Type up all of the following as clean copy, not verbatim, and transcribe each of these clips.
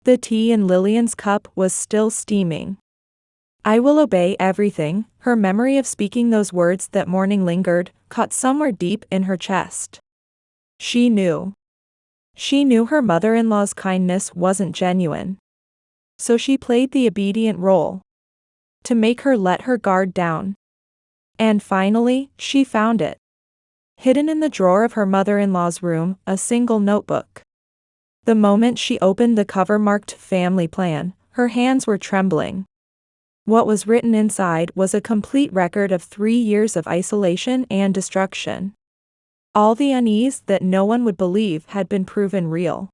The tea in Lillian's cup was still steaming. "I will obey everything." Her memory of speaking those words that morning lingered, caught somewhere deep in her chest. She knew. She knew her mother-in-law's kindness wasn't genuine. So she played the obedient role. To make her let her guard down. And finally, she found it. Hidden in the drawer of her mother-in-law's room, a single notebook. The moment she opened the cover marked "Family Plan," her hands were trembling. What was written inside was a complete record of 3 years of isolation and destruction. All the unease that no one would believe had been proven real.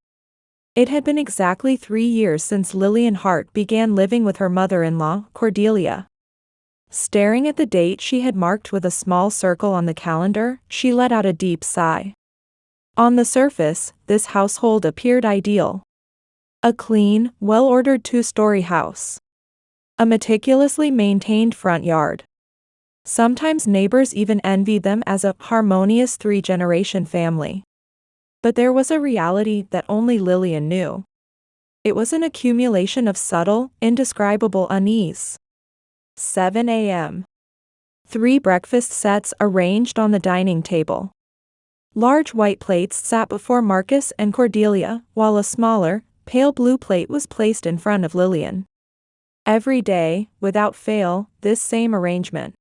It had been exactly 3 years since Lillian Hart began living with her mother-in-law, Cordelia. Staring at the date she had marked with a small circle on the calendar, she let out a deep sigh. On the surface, this household appeared ideal. A clean, well-ordered 2-story house. A meticulously maintained front yard. Sometimes neighbors even envied them as a harmonious 3-generation family. But there was a reality that only Lillian knew. It was an accumulation of subtle, indescribable unease. 7 a.m. 3 breakfast sets arranged on the dining table. Large white plates sat before Marcus and Cordelia, while a smaller, pale blue plate was placed in front of Lillian. Every day, without fail, this same arrangement.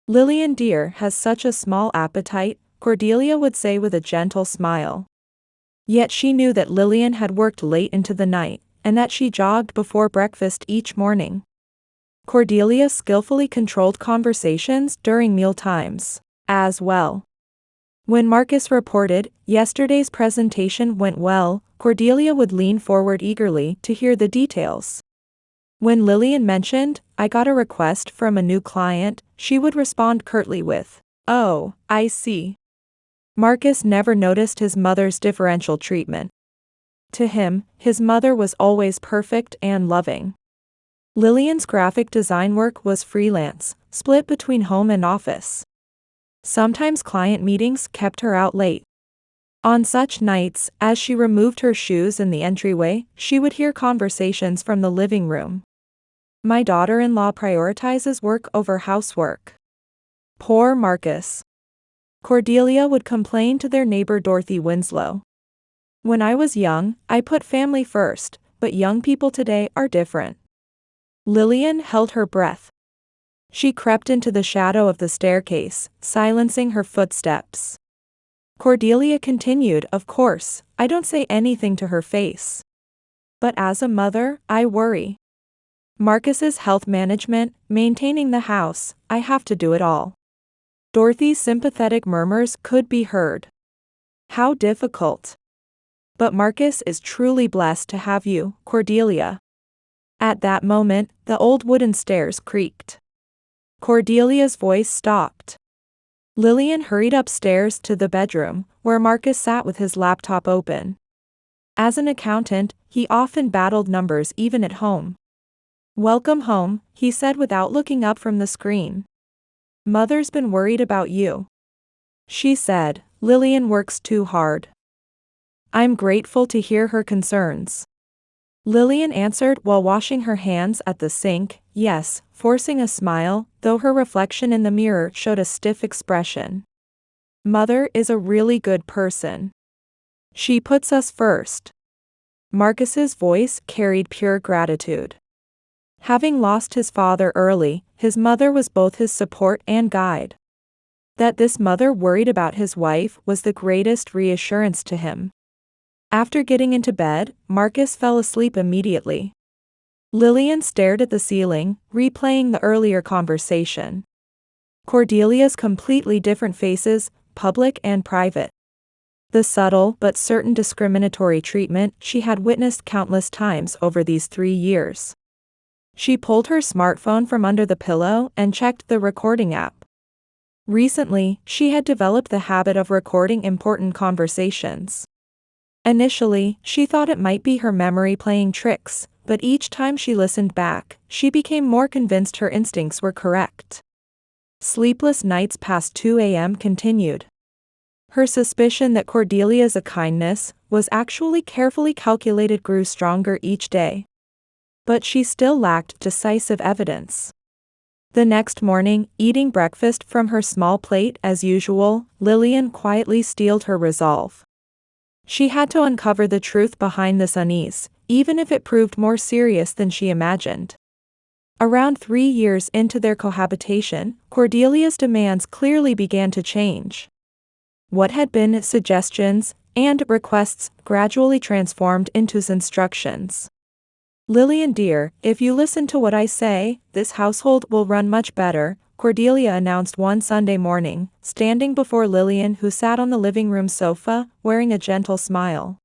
"Lillian dear has such a small appetite," Cordelia would say with a gentle smile. Yet she knew that Lillian had worked late into the night, and that she jogged before breakfast each morning. Cordelia skillfully controlled conversations during meal times, as well. When Marcus reported, "Yesterday's presentation went well," Cordelia would lean forward eagerly to hear the details. When Lillian mentioned, "I got a request from a new client," she would respond curtly with, "Oh, I see." Marcus never noticed his mother's differential treatment. To him, his mother was always perfect and loving. Lillian's graphic design work was freelance, split between home and office. Sometimes client meetings kept her out late. On such nights, as she removed her shoes in the entryway, she would hear conversations from the living room. "My daughter-in-law prioritizes work over housework. Poor Marcus," Cordelia would complain to their neighbor Dorothy Winslow. "When I was young, I put family first, but young people today are different." Lillian held her breath. She crept into the shadow of the staircase, silencing her footsteps. Cordelia continued, "Of course, I don't say anything to her face. But as a mother, I worry. Marcus's health management, maintaining the house, I have to do it all." Dorothy's sympathetic murmurs could be heard. "How difficult. But Marcus is truly blessed to have you, Cordelia." At that moment, the old wooden stairs creaked. Cordelia's voice stopped. Lillian hurried upstairs to the bedroom, where Marcus sat with his laptop open. As an accountant, he often battled numbers even at home. "Welcome home," he said without looking up from the screen. "Mother's been worried about you," she said. "Lillian works too hard." "I'm grateful to hear her concerns," Lillian answered while washing her hands at the sink, yes, forcing a smile, though her reflection in the mirror showed a stiff expression. "Mother is a really good person. She puts us first." Marcus's voice carried pure gratitude. Having lost his father early, his mother was both his support and guide. That this mother worried about his wife was the greatest reassurance to him. After getting into bed, Marcus fell asleep immediately. Lillian stared at the ceiling, replaying the earlier conversation. Cordelia's completely different faces, public and private. The subtle but certain discriminatory treatment she had witnessed countless times over these 3 years. She pulled her smartphone from under the pillow and checked the recording app. Recently, she had developed the habit of recording important conversations. Initially, she thought it might be her memory playing tricks, but each time she listened back, she became more convinced her instincts were correct. Sleepless nights past 2 a.m. continued. Her suspicion that Cordelia's kindness was actually carefully calculated grew stronger each day. But she still lacked decisive evidence. The next morning, eating breakfast from her small plate as usual, Lillian quietly steeled her resolve. She had to uncover the truth behind this unease, even if it proved more serious than she imagined. Around 3 years into their cohabitation, Cordelia's demands clearly began to change. What had been suggestions and requests gradually transformed into instructions. "Lillian dear, if you listen to what I say, this household will run much better," Cordelia announced one Sunday morning, standing before Lillian, who sat on the living room sofa, wearing a gentle smile.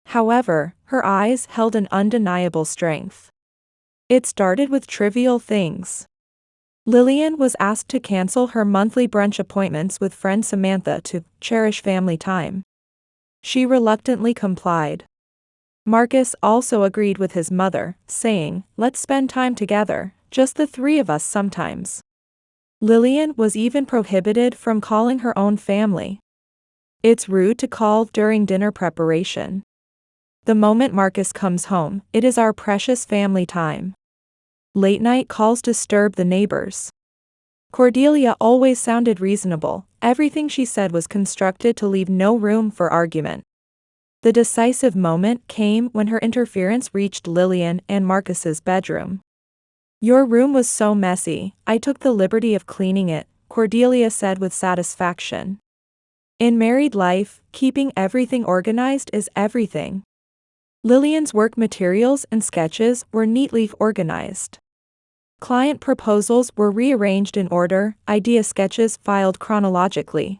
However, her eyes held an undeniable strength. It started with trivial things. Lillian was asked to cancel her monthly brunch appointments with friend Samantha to cherish family time. She reluctantly complied. Marcus also agreed with his mother, saying, "Let's spend time together, just the 3 of us sometimes." Lillian was even prohibited from calling her own family. It's rude to call during dinner preparation. The moment Marcus comes home, it is our precious family time. Late-night calls disturb the neighbors. Cordelia always sounded reasonable. Everything she said was constructed to leave no room for argument. The decisive moment came when her interference reached Lillian and Marcus's bedroom. "Your room was so messy, I took the liberty of cleaning it," Cordelia said with satisfaction. In married life, keeping everything organized is everything. Lillian's work materials and sketches were neatly organized. Client proposals were rearranged in order, idea sketches filed chronologically.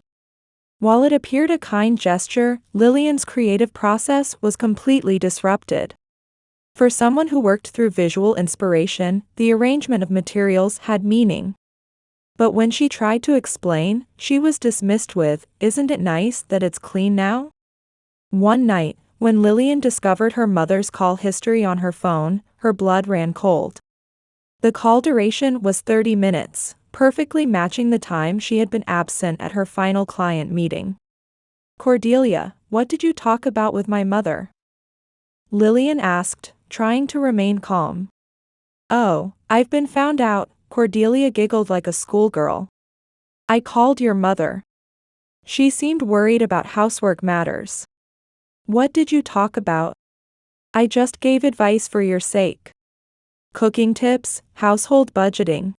While it appeared a kind gesture, Lillian's creative process was completely disrupted. For someone who worked through visual inspiration, the arrangement of materials had meaning. But when she tried to explain, she was dismissed with, "Isn't it nice that it's clean now?" One night, when Lillian discovered her mother's call history on her phone, her blood ran cold. The call duration was 30 minutes, perfectly matching the time she had been absent at her final client meeting. "Cordelia, what did you talk about with my mother?" Lillian asked, trying to remain calm. "Oh, I've been found out," Cordelia giggled like a schoolgirl. "I called your mother. She seemed worried about housework matters." "What did you talk about?" "I just gave advice for your sake. Cooking tips, household budgeting."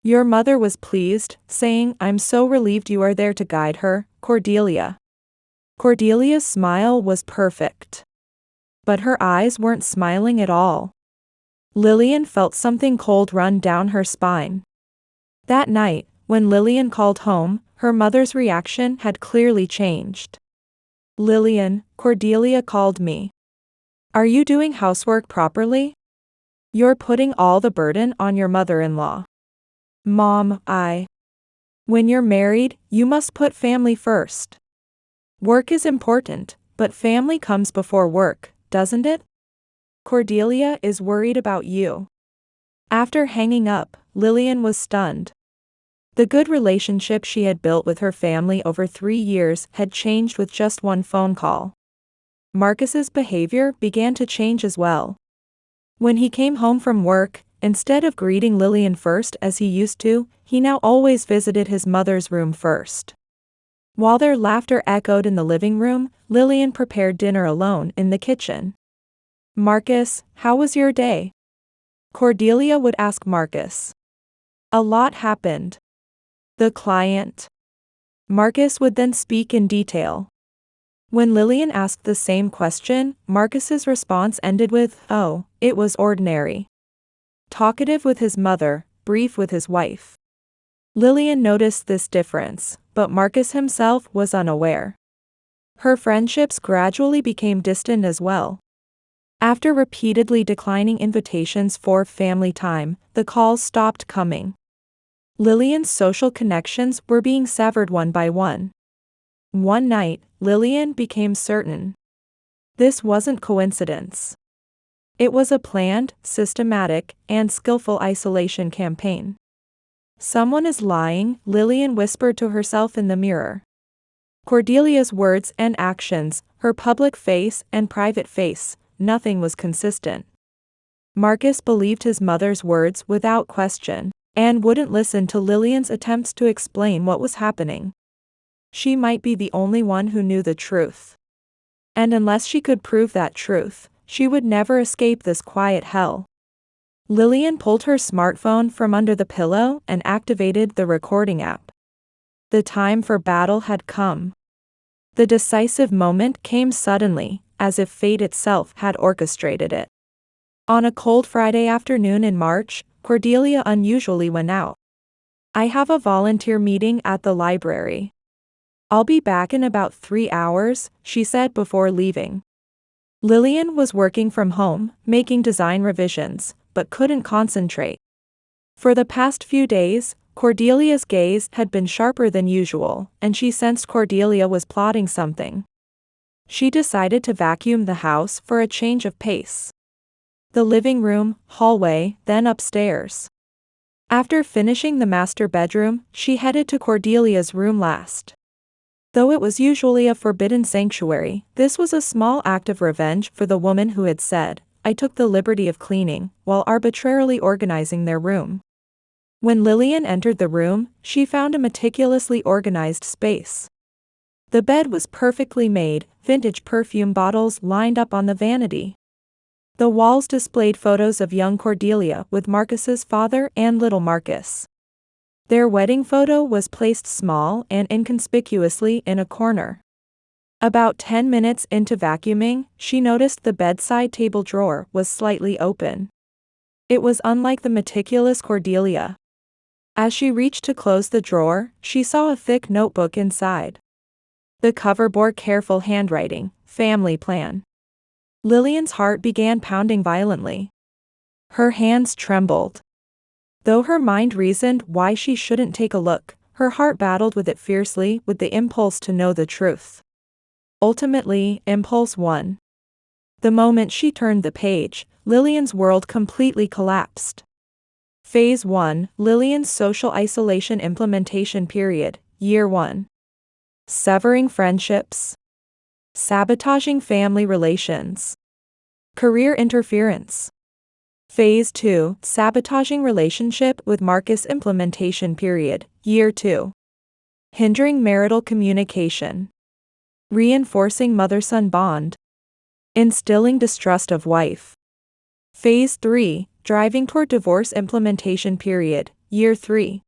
"Your mother was pleased, saying, 'I'm so relieved you are there to guide her, Cordelia.'" Cordelia's smile was perfect. But her eyes weren't smiling at all. Lillian felt something cold run down her spine. That night, when Lillian called home, her mother's reaction had clearly changed. "Lillian, Cordelia called me. Are you doing housework properly? You're putting all the burden on your mother-in-law." "Mom, When you're married, you must put family first. Work is important, but family comes before work, doesn't it? Cordelia is worried about you." After hanging up, Lillian was stunned. The good relationship she had built with her family over 3 years had changed with just one phone call. Marcus's behavior began to change as well. When he came home from work, instead of greeting Lillian first as he used to, he now always visited his mother's room first. While their laughter echoed in the living room, Lillian prepared dinner alone in the kitchen. "Marcus, how was your day?" Cordelia would ask Marcus. "A lot happened." "The client?" Marcus would then speak in detail. When Lillian asked the same question, Marcus's response ended with, "Oh, it was ordinary." Talkative with his mother, brief with his wife. Lillian noticed this difference, but Marcus himself was unaware. Her friendships gradually became distant as well. After repeatedly declining invitations for family time, the calls stopped coming. Lillian's social connections were being severed one by one. One night, Lillian became certain. This wasn't coincidence. It was a planned, systematic, and skillful isolation campaign. "Someone is lying," Lillian whispered to herself in the mirror. Cordelia's words and actions, her public face and private face, nothing was consistent. Marcus believed his mother's words without question, and wouldn't listen to Lillian's attempts to explain what was happening. She might be the only one who knew the truth. And unless she could prove that truth, she would never escape this quiet hell. Lillian pulled her smartphone from under the pillow and activated the recording app. The time for battle had come. The decisive moment came suddenly, as if fate itself had orchestrated it. On a cold Friday afternoon in March, Cordelia unusually went out. "I have a volunteer meeting at the library. I'll be back in about 3 hours," she said before leaving. Lillian was working from home, making design revisions, but couldn't concentrate. For the past few days, Cordelia's gaze had been sharper than usual, and she sensed Cordelia was plotting something. She decided to vacuum the house for a change of pace. The living room, hallway, then upstairs. After finishing the master bedroom, she headed to Cordelia's room last. Though it was usually a forbidden sanctuary, this was a small act of revenge for the woman who had said, "I took the liberty of cleaning," while arbitrarily organizing their room. When Lillian entered the room, she found a meticulously organized space. The bed was perfectly made, vintage perfume bottles lined up on the vanity. The walls displayed photos of young Cordelia with Marcus's father and little Marcus. Their wedding photo was placed small and inconspicuously in a corner. About 10 minutes into vacuuming, she noticed the bedside table drawer was slightly open. It was unlike the meticulous Cordelia. As she reached to close the drawer, she saw a thick notebook inside. The cover bore careful handwriting, "Family Plan." Lillian's heart began pounding violently. Her hands trembled. Though her mind reasoned why she shouldn't take a look, her heart battled with it fiercely with the impulse to know the truth. Ultimately, impulse won. The moment she turned the page, Lillian's world completely collapsed. Phase 1, Lillian's Social Isolation Implementation Period, Year 1. Severing friendships. Sabotaging family relations. Career interference. Phase 2, Sabotaging Relationship with Marcus Implementation Period, Year 2. Hindering marital communication. Reinforcing mother-son bond. Instilling distrust of wife. Phase 3, Driving toward Divorce Implementation Period, Year 3.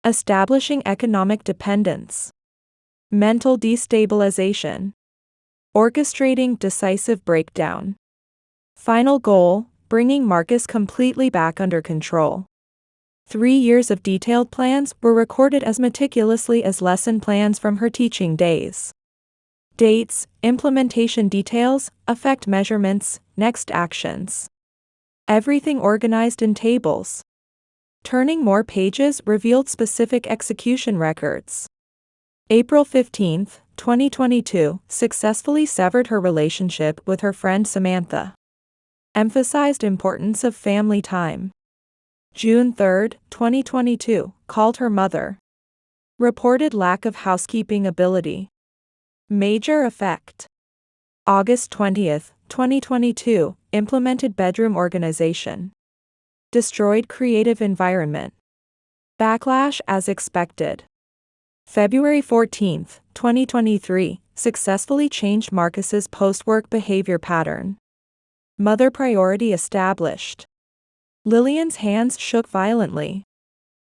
Establishing economic dependence. Mental destabilization. Orchestrating decisive breakdown. Final goal, bringing Marcus completely back under control. 3 years of detailed plans were recorded as meticulously as lesson plans from her teaching days. Dates, implementation details, effect measurements, next actions. Everything organized in tables. Turning more pages revealed specific execution records. April 15, 2022, successfully severed her relationship with her friend Samantha. Emphasized importance of family time. June 3, 2022, called her mother. Reported lack of housekeeping ability. Major effect. August 20, 2022, implemented bedroom organization. Destroyed creative environment. Backlash as expected. February 14, 2023, successfully changed Marcus's post-work behavior pattern. Mother priority established. Lillian's hands shook violently.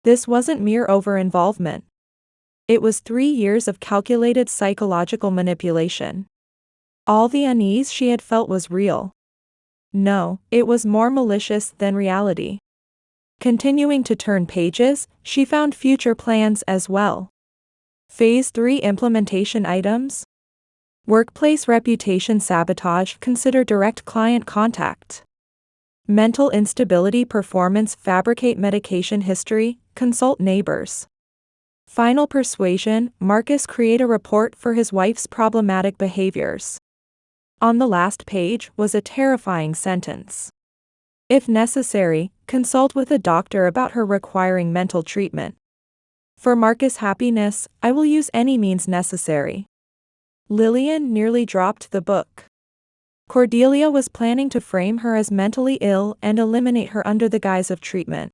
This wasn't mere over-involvement. It was 3 years of calculated psychological manipulation. All the unease she had felt was real. No, it was more malicious than reality. Continuing to turn pages, she found future plans as well. Phase 3 implementation items. Workplace reputation sabotage, consider direct client contact. Mental instability, performance, fabricate medication history, consult neighbors. Final persuasion, Marcus create a report for his wife's problematic behaviors. On the last page was a terrifying sentence. If necessary, consult with a doctor about her requiring mental treatment. For Marcus' happiness, I will use any means necessary. Lillian nearly dropped the book. Cordelia was planning to frame her as mentally ill and eliminate her under the guise of treatment.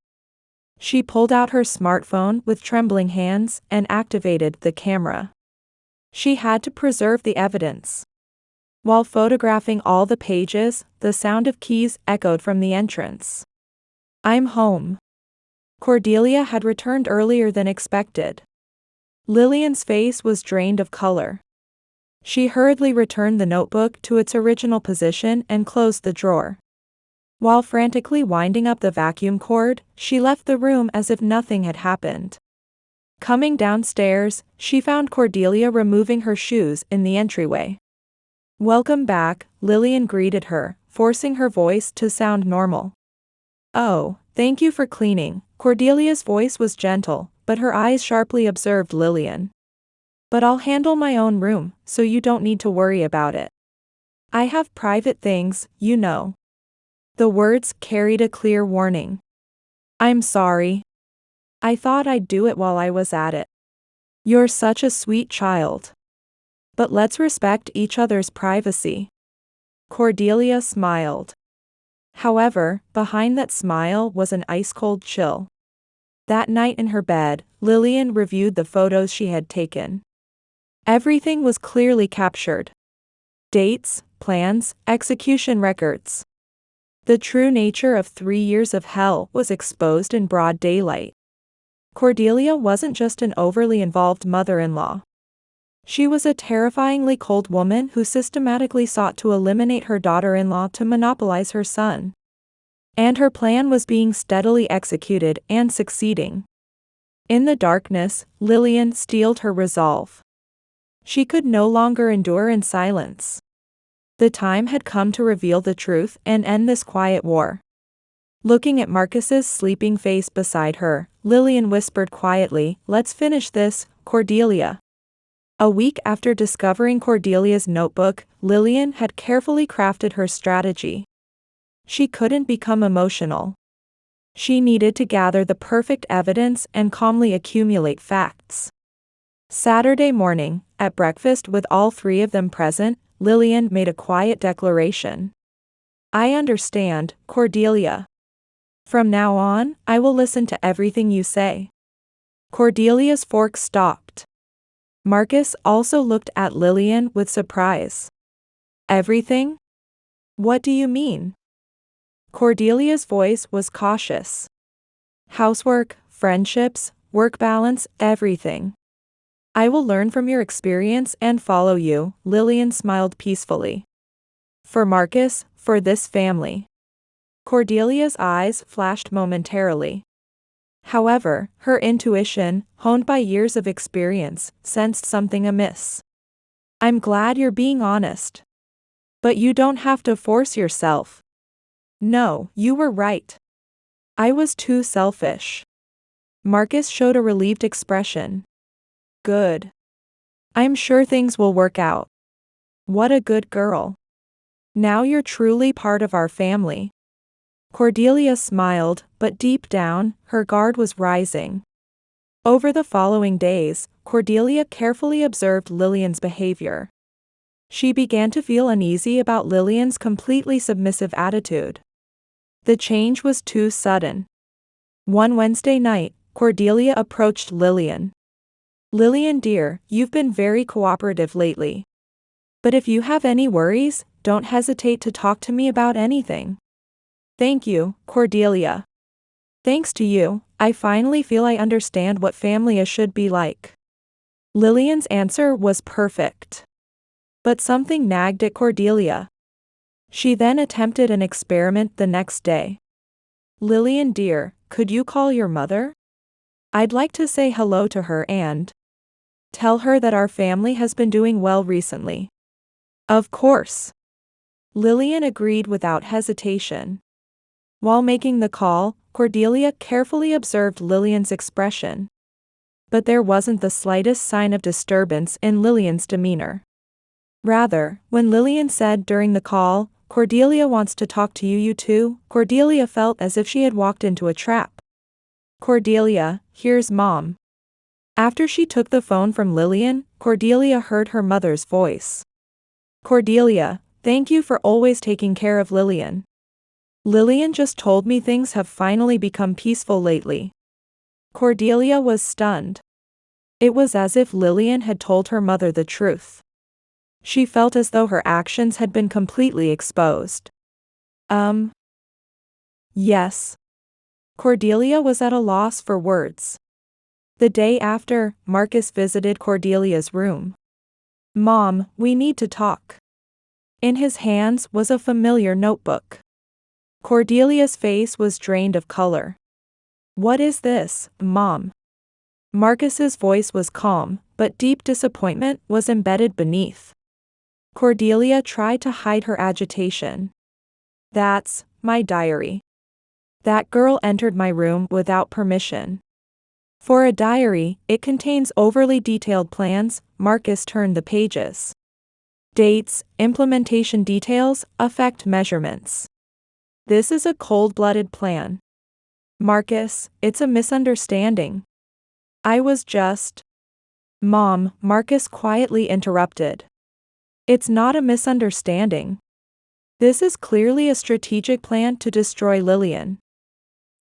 She pulled out her smartphone with trembling hands and activated the camera. She had to preserve the evidence. While photographing all the pages, the sound of keys echoed from the entrance. "I'm home." Cordelia had returned earlier than expected. Lillian's face was drained of color. She hurriedly returned the notebook to its original position and closed the drawer. While frantically winding up the vacuum cord, she left the room as if nothing had happened. Coming downstairs, she found Cordelia removing her shoes in the entryway. "Welcome back," Lillian greeted her, forcing her voice to sound normal. "Oh, thank you for cleaning." Cordelia's voice was gentle, but her eyes sharply observed Lillian. "But I'll handle my own room, so you don't need to worry about it. I have private things, you know." The words carried a clear warning. "I'm sorry. I thought I'd do it while I was at it." "You're such a sweet child. But let's respect each other's privacy." Cordelia smiled. However, behind that smile was an ice-cold chill. That night in her bed, Lillian reviewed the photos she had taken. Everything was clearly captured. Dates, plans, execution records. The true nature of 3 years of hell was exposed in broad daylight. Cordelia wasn't just an overly involved mother-in-law. She was a terrifyingly cold woman who systematically sought to eliminate her daughter-in-law to monopolize her son. And her plan was being steadily executed and succeeding. In the darkness, Lillian steeled her resolve. She could no longer endure in silence. The time had come to reveal the truth and end this quiet war. Looking at Marcus's sleeping face beside her, Lillian whispered quietly, "Let's finish this, Cordelia." A week after discovering Cordelia's notebook, Lillian had carefully crafted her strategy. She couldn't become emotional. She needed to gather the perfect evidence and calmly accumulate facts. Saturday morning, at breakfast with all 3 of them present, Lillian made a quiet declaration. "I understand, Cordelia. From now on, I will listen to everything you say." Cordelia's fork stopped. Marcus also looked at Lillian with surprise. "Everything? What do you mean?" Cordelia's voice was cautious. "Housework, friendships, work balance, everything. I will learn from your experience and follow you." Lillian smiled peacefully. "For Marcus, for this family." Cordelia's eyes flashed momentarily. However, her intuition, honed by years of experience, sensed something amiss. "I'm glad you're being honest. But you don't have to force yourself." "No, you were right. I was too selfish." Marcus showed a relieved expression. "Good. I'm sure things will work out." "What a good girl. Now you're truly part of our family." Cordelia smiled, but deep down, her guard was rising. Over the following days, Cordelia carefully observed Lillian's behavior. She began to feel uneasy about Lillian's completely submissive attitude. The change was too sudden. One Wednesday night, Cordelia approached Lillian. "Lillian dear, you've been very cooperative lately. But if you have any worries, don't hesitate to talk to me about anything." "Thank you, Cordelia. Thanks to you, I finally feel I understand what family should be like." Lillian's answer was perfect. But something nagged at Cordelia. She then attempted an experiment the next day. "Lillian dear, could you call your mother? I'd like to say hello to her and tell her that our family has been doing well recently." "Of course." Lillian agreed without hesitation. While making the call, Cordelia carefully observed Lillian's expression. But there wasn't the slightest sign of disturbance in Lillian's demeanor. Rather, when Lillian said during the call, "Cordelia wants to talk to you too," Cordelia felt as if she had walked into a trap. "Cordelia, here's Mom." After she took the phone from Lillian, Cordelia heard her mother's voice. Cordelia, thank you for always taking care of Lillian. Lillian just told me things have finally become peaceful lately. Cordelia was stunned. It was as if Lillian had told her mother the truth. She felt as though her actions had been completely exposed. Yes. Cordelia was at a loss for words. The day after, Marcus visited Cordelia's room. Mom, we need to talk. In his hands was a familiar notebook. Cordelia's face was drained of color. What is this, Mom? Marcus's voice was calm, but deep disappointment was embedded beneath. Cordelia tried to hide her agitation. That's my diary. That girl entered my room without permission. For a diary, it contains overly detailed plans. Marcus turned the pages. Dates, implementation details, effect measurements. This is a cold-blooded plan. Marcus, it's a misunderstanding. I was just... Mom, Marcus quietly interrupted. It's not a misunderstanding. This is clearly a strategic plan to destroy Lillian.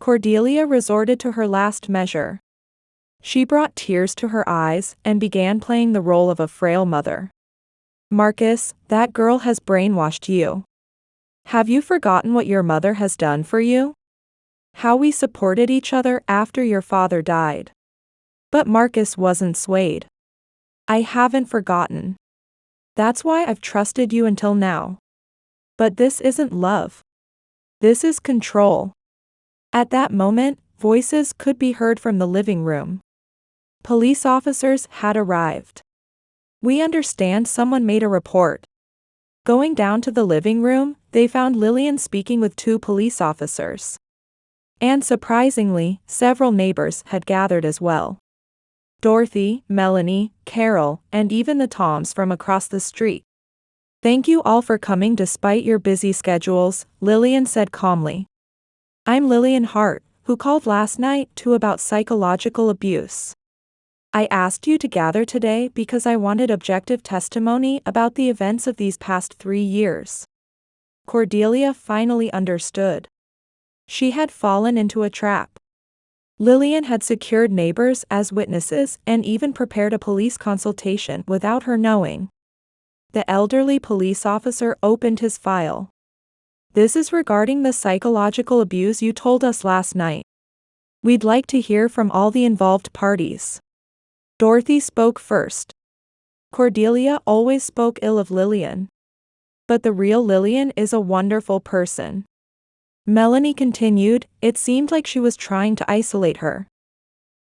Cordelia resorted to her last measure. She brought tears to her eyes and began playing the role of a frail mother. Marcus, that girl has brainwashed you. Have you forgotten what your mother has done for you? How we supported each other after your father died. But Marcus wasn't swayed. I haven't forgotten. That's why I've trusted you until now. But this isn't love. This is control. At that moment, voices could be heard from the living room. Police officers had arrived. We understand someone made a report. Going down to the living room, they found Lillian speaking with 2 police officers. And surprisingly, several neighbors had gathered as well. Dorothy, Melanie, Carol, and even the Toms from across the street. Thank you all for coming despite your busy schedules, Lillian said calmly. I'm Lillian Hart, who called last night about psychological abuse. I asked you to gather today because I wanted objective testimony about the events of these past 3 years. Cordelia finally understood. She had fallen into a trap. Lillian had secured neighbors as witnesses and even prepared a police consultation without her knowing. The elderly police officer opened his file. This is regarding the psychological abuse you told us last night. We'd like to hear from all the involved parties. Dorothy spoke first. Cordelia always spoke ill of Lillian. But the real Lillian is a wonderful person. Melanie continued, it seemed like she was trying to isolate her.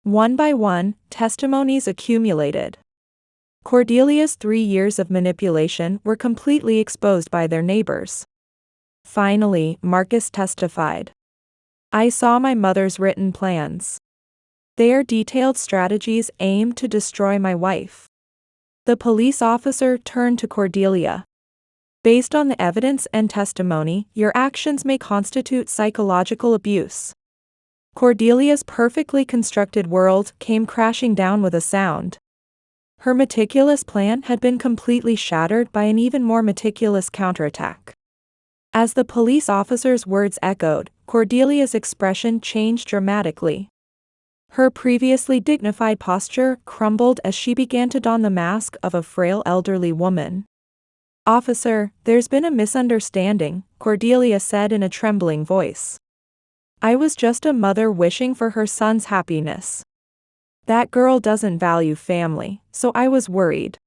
One by one, testimonies accumulated. Cordelia's 3 years of manipulation were completely exposed by their neighbors. Finally, Marcus testified. I saw my mother's written plans. They are detailed strategies aimed to destroy my wife. The police officer turned to Cordelia. Based on the evidence and testimony, your actions may constitute psychological abuse. Cordelia's perfectly constructed world came crashing down with a sound. Her meticulous plan had been completely shattered by an even more meticulous counterattack. As the police officer's words echoed, Cordelia's expression changed dramatically. Her previously dignified posture crumbled as she began to don the mask of a frail elderly woman. Officer, there's been a misunderstanding, Cordelia said in a trembling voice. I was just a mother wishing for her son's happiness. That girl doesn't value family, so I was worried.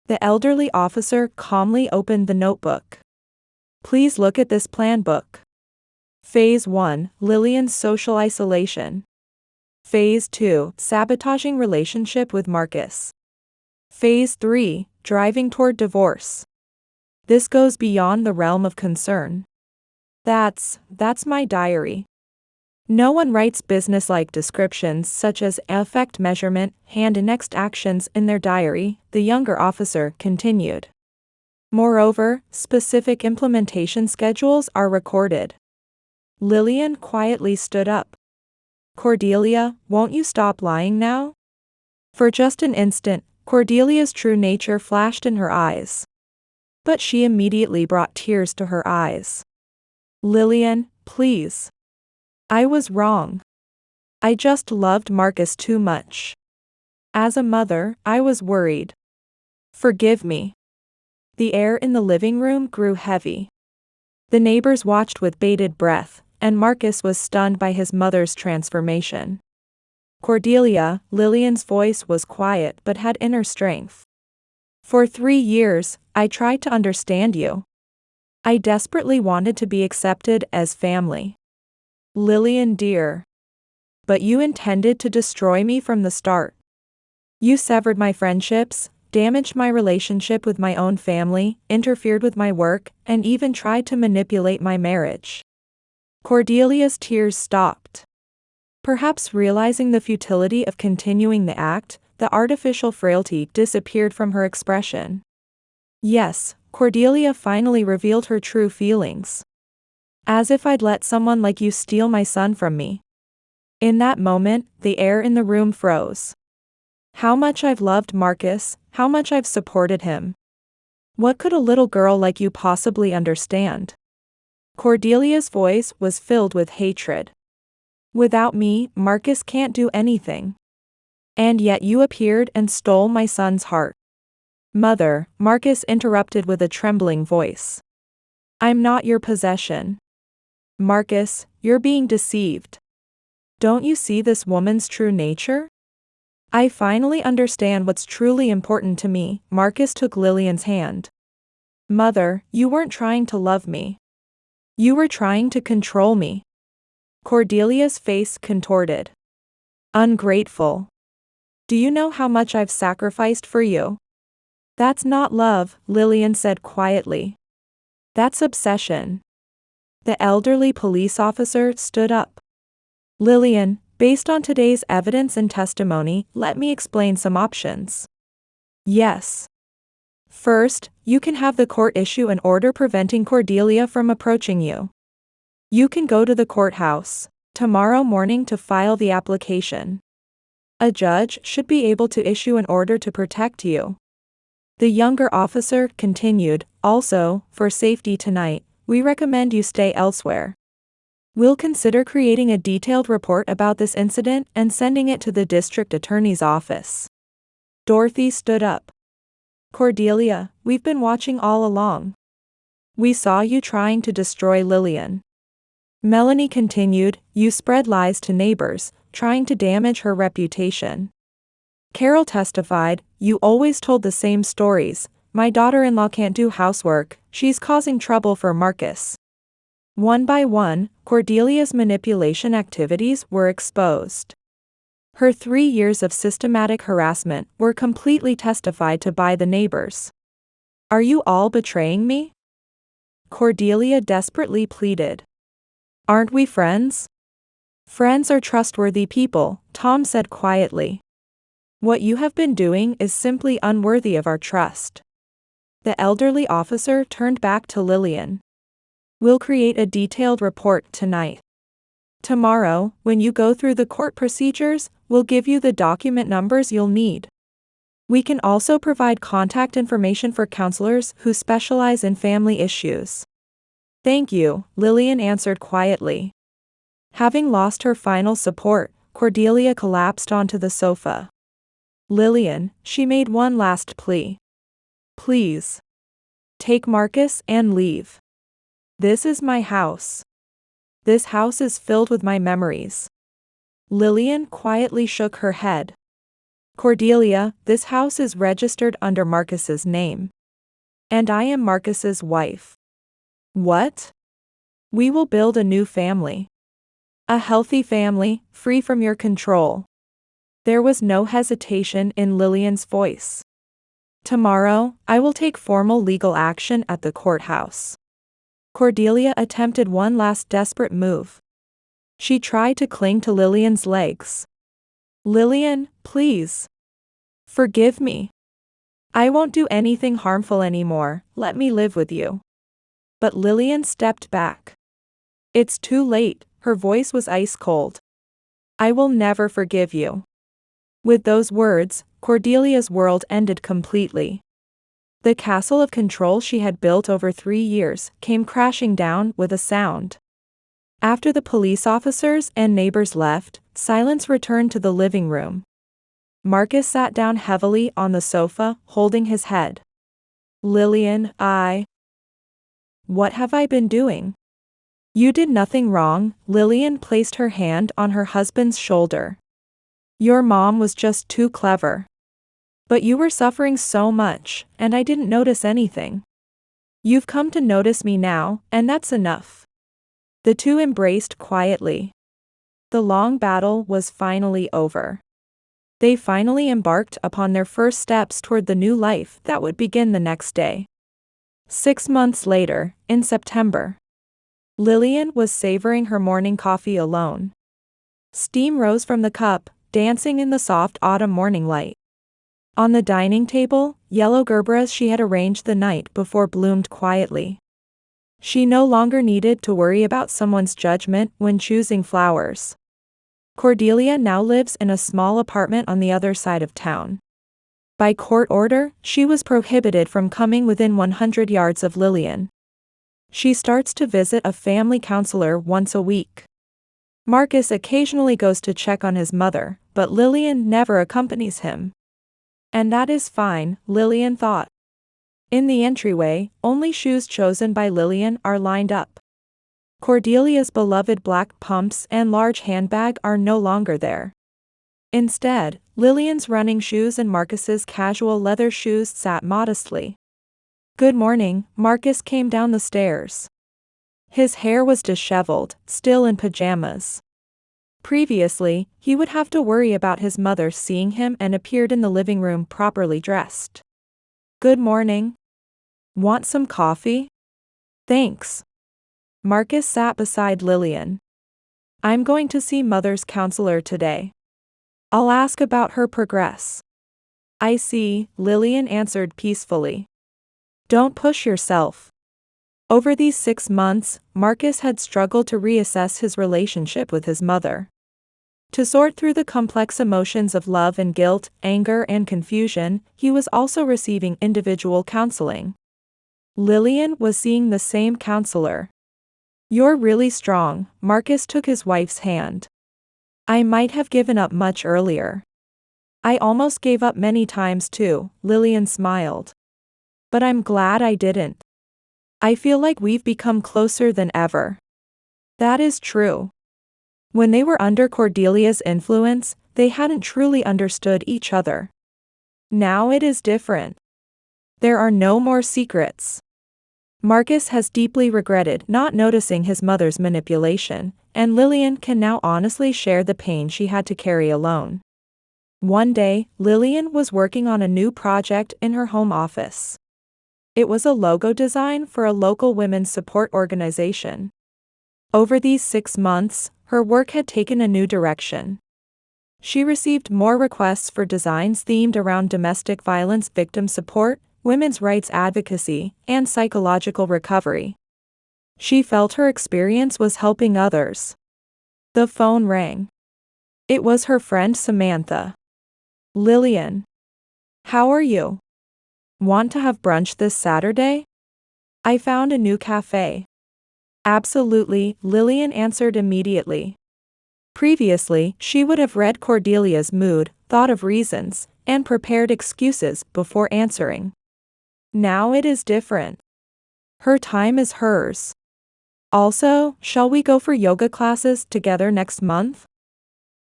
The elderly officer calmly opened the notebook. Please look at this plan book. Phase 1, Lillian's social isolation. Phase 2, sabotaging relationship with Marcus. Phase 3, driving toward divorce. This goes beyond the realm of concern. That's my diary. No one writes business-like descriptions such as effect measurement, hand and next actions in their diary, the younger officer continued. Moreover, specific implementation schedules are recorded. Lillian quietly stood up. Cordelia, won't you stop lying now? For just an instant, Cordelia's true nature flashed in her eyes. But she immediately brought tears to her eyes. Lillian, please. I was wrong. I just loved Marcus too much. As a mother, I was worried. Forgive me. The air in the living room grew heavy. The neighbors watched with bated breath, and Marcus was stunned by his mother's transformation. Cordelia, Lillian's voice was quiet but had inner strength. For 3 years, I tried to understand you. I desperately wanted to be accepted as family. Lillian dear. But you intended to destroy me from the start. You severed my friendships, damaged my relationship with my own family, interfered with my work, and even tried to manipulate my marriage. Cordelia's tears stopped. Perhaps realizing the futility of continuing the act, the artificial frailty disappeared from her expression. Yes, Cordelia finally revealed her true feelings. As if I'd let someone like you steal my son from me. In that moment, the air in the room froze. How much I've loved Marcus, how much I've supported him. What could a little girl like you possibly understand? Cordelia's voice was filled with hatred. Without me, Marcus can't do anything. And yet you appeared and stole my son's heart. Mother, Marcus interrupted with a trembling voice. I'm not your possession. Marcus, you're being deceived. Don't you see this woman's true nature? I finally understand what's truly important to me. Marcus took Lillian's hand. Mother, you weren't trying to love me. You were trying to control me. Cordelia's face contorted. Ungrateful. Do you know how much I've sacrificed for you? That's not love, Lillian said quietly. That's obsession. The elderly police officer stood up. Lillian, based on today's evidence and testimony, let me explain some options. Yes. First, you can have the court issue an order preventing Cordelia from approaching you. You can go to the courthouse tomorrow morning to file the application. A judge should be able to issue an order to protect you. The younger officer continued, also, for safety tonight, we recommend you stay elsewhere. We'll consider creating a detailed report about this incident and sending it to the district attorney's office. Dorothy stood up. Cordelia, we've been watching all along. We saw you trying to destroy Lillian. Melanie continued, you spread lies to neighbors, trying to damage her reputation. Carol testified, you always told the same stories. My daughter-in-law can't do housework, she's causing trouble for Marcus. One by one, Cordelia's manipulation activities were exposed. Her 3 years of systematic harassment were completely testified to by the neighbors. Are you all betraying me? Cordelia desperately pleaded. Aren't we friends? Friends are trustworthy people, Tom said quietly. What you have been doing is simply unworthy of our trust. The elderly officer turned back to Lillian. We'll create a detailed report tonight. Tomorrow, when you go through the court procedures, we'll give you the document numbers you'll need. We can also provide contact information for counselors who specialize in family issues. Thank you, Lillian answered quietly. Having lost her final support, Cordelia collapsed onto the sofa. Lillian, she made one last plea. Please. Take Marcus and leave. This is my house. This house is filled with my memories. Lillian quietly shook her head. Cordelia, this house is registered under Marcus's name. And I am Marcus's wife. What? We will build a new family. A healthy family, free from your control. There was no hesitation in Lillian's voice. Tomorrow, I will take formal legal action at the courthouse. Cordelia attempted one last desperate move. She tried to cling to Lillian's legs. Lillian, please. Forgive me. I won't do anything harmful anymore, let me live with you. But Lillian stepped back. It's too late, her voice was ice cold. I will never forgive you. With those words, Cordelia's world ended completely. The castle of control she had built over 3 years came crashing down with a sound. After the police officers and neighbors left, silence returned to the living room. Marcus sat down heavily on the sofa, holding his head. Lillian, What have I been doing? You did nothing wrong. Lillian placed her hand on her husband's shoulder. Your mom was just too clever. But you were suffering so much, and I didn't notice anything. You've come to notice me now, and that's enough. The two embraced quietly. The long battle was finally over. They finally embarked upon their first steps toward the new life that would begin the next day. 6 months later, in September, Lillian was savoring her morning coffee alone. Steam rose from the cup, dancing in the soft autumn morning light. On the dining table, yellow gerberas she had arranged the night before bloomed quietly. She no longer needed to worry about someone's judgment when choosing flowers. Cordelia now lives in a small apartment on the other side of town. By court order, she was prohibited from coming within 100 yards of Lillian. She starts to visit a family counselor once a week. Marcus occasionally goes to check on his mother, but Lillian never accompanies him. And that is fine, Lillian thought. In the entryway, only shoes chosen by Lillian are lined up. Cordelia's beloved black pumps and large handbag are no longer there. Instead, Lillian's running shoes and Marcus's casual leather shoes sat modestly. Good morning, Marcus came down the stairs. His hair was disheveled, still in pajamas. Previously, he would have to worry about his mother seeing him and appeared in the living room properly dressed. Good morning. Want some coffee? Thanks. Marcus sat beside Lillian. I'm going to see Mother's counselor today. I'll ask about her progress. I see, Lillian answered peacefully. Don't push yourself. Over these 6 months, Marcus had struggled to reassess his relationship with his mother. To sort through the complex emotions of love and guilt, anger and confusion, he was also receiving individual counseling. Lillian was seeing the same counselor. You're really strong, Marcus took his wife's hand. I might have given up much earlier. I almost gave up many times too, Lillian smiled. But I'm glad I didn't. I feel like we've become closer than ever. That is true. When they were under Cordelia's influence, they hadn't truly understood each other. Now it is different. There are no more secrets. Marcus has deeply regretted not noticing his mother's manipulation, and Lillian can now honestly share the pain she had to carry alone. One day, Lillian was working on a new project in her home office. It was a logo design for a local women's support organization. Over these 6 months, her work had taken a new direction. She received more requests for designs themed around domestic violence victim support, women's rights advocacy, and psychological recovery. She felt her experience was helping others. The phone rang. It was her friend Samantha. Lillian. How are you? Want to have brunch this Saturday? I found a new cafe. Absolutely, Lillian answered immediately. Previously, she would have read Cordelia's mood, thought of reasons, and prepared excuses before answering. Now it is different. Her time is hers. Also, shall we go for yoga classes together next month?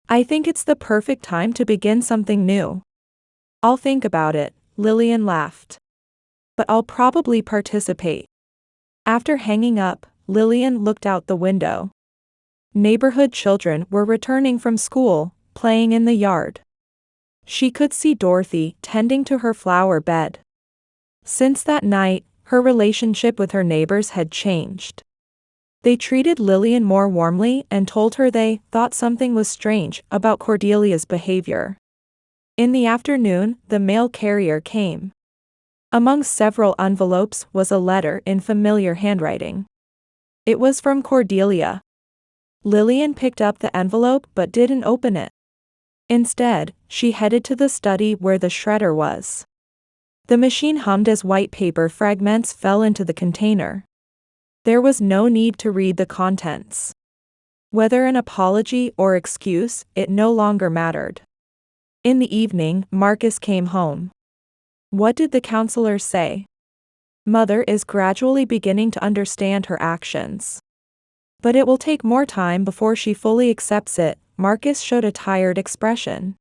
I think it's the perfect time to begin something new. I'll think about it, Lillian laughed. But I'll probably participate. After hanging up, Lillian looked out the window. Neighborhood children were returning from school, playing in the yard. She could see Dorothy tending to her flower bed. Since that night, her relationship with her neighbors had changed. They treated Lillian more warmly and told her they thought something was strange about Cordelia's behavior. In the afternoon, the mail carrier came. Among several envelopes was a letter in familiar handwriting. It was from Cordelia. Lillian picked up the envelope but didn't open it. Instead, she headed to the study where the shredder was. The machine hummed as white paper fragments fell into the container. There was no need to read the contents. Whether an apology or excuse, it no longer mattered. In the evening, Marcus came home. What did the counselor say? Mother is gradually beginning to understand her actions. But it will take more time before she fully accepts it. Marcus showed a tired expression.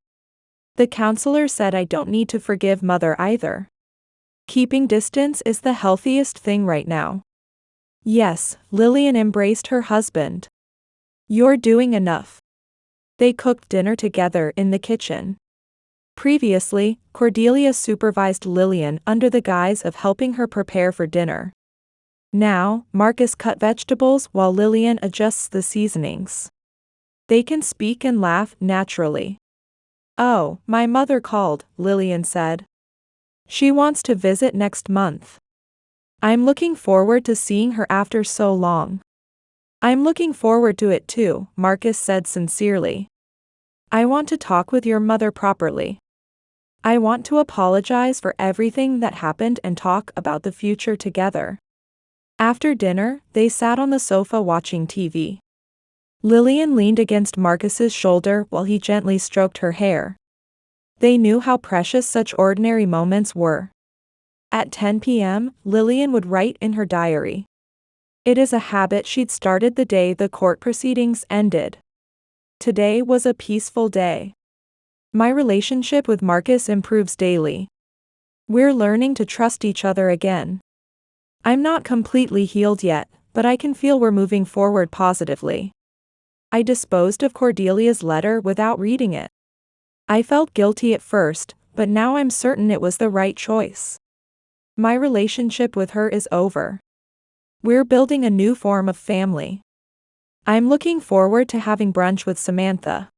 The counselor said I don't need to forgive Mother either. Keeping distance is the healthiest thing right now. Yes, Lillian embraced her husband. You're doing enough. They cooked dinner together in the kitchen. Previously, Cordelia supervised Lillian under the guise of helping her prepare for dinner. Now, Marcus cut vegetables while Lillian adjusts the seasonings. They can speak and laugh naturally. Oh, my mother called, Lillian said. She wants to visit next month. I'm looking forward to seeing her after so long. I'm looking forward to it too, Marcus said sincerely. I want to talk with your mother properly. I want to apologize for everything that happened and talk about the future together. After dinner, they sat on the sofa watching TV. Lillian leaned against Marcus's shoulder while he gently stroked her hair. They knew how precious such ordinary moments were. At 10 p.m., Lillian would write in her diary. It is a habit she'd started the day the court proceedings ended. Today was a peaceful day. My relationship with Marcus improves daily. We're learning to trust each other again. I'm not completely healed yet, but I can feel we're moving forward positively. I disposed of Cordelia's letter without reading it. I felt guilty at first, but now I'm certain it was the right choice. My relationship with her is over. We're building a new form of family. I'm looking forward to having brunch with Samantha.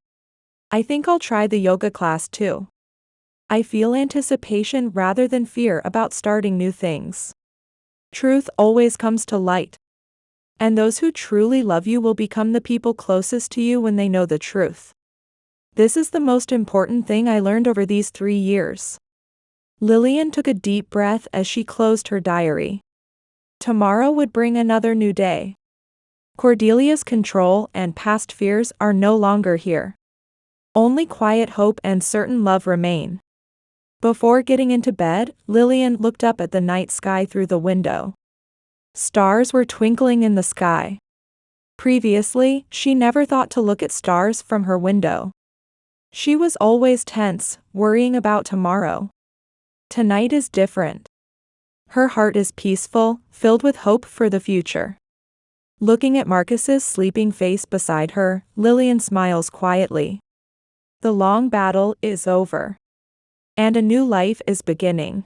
I think I'll try the yoga class too. I feel anticipation rather than fear about starting new things. Truth always comes to light. And those who truly love you will become the people closest to you when they know the truth. This is the most important thing I learned over these 3 years. Lillian took a deep breath as she closed her diary. Tomorrow would bring another new day. Cordelia's control and past fears are no longer here. Only quiet hope and certain love remain. Before getting into bed, Lillian looked up at the night sky through the window. Stars were twinkling in the sky. Previously, she never thought to look at stars from her window. She was always tense, worrying about tomorrow. Tonight is different. Her heart is peaceful, filled with hope for the future. Looking at Marcus's sleeping face beside her, Lillian smiles quietly. The long battle is over. And a new life is beginning.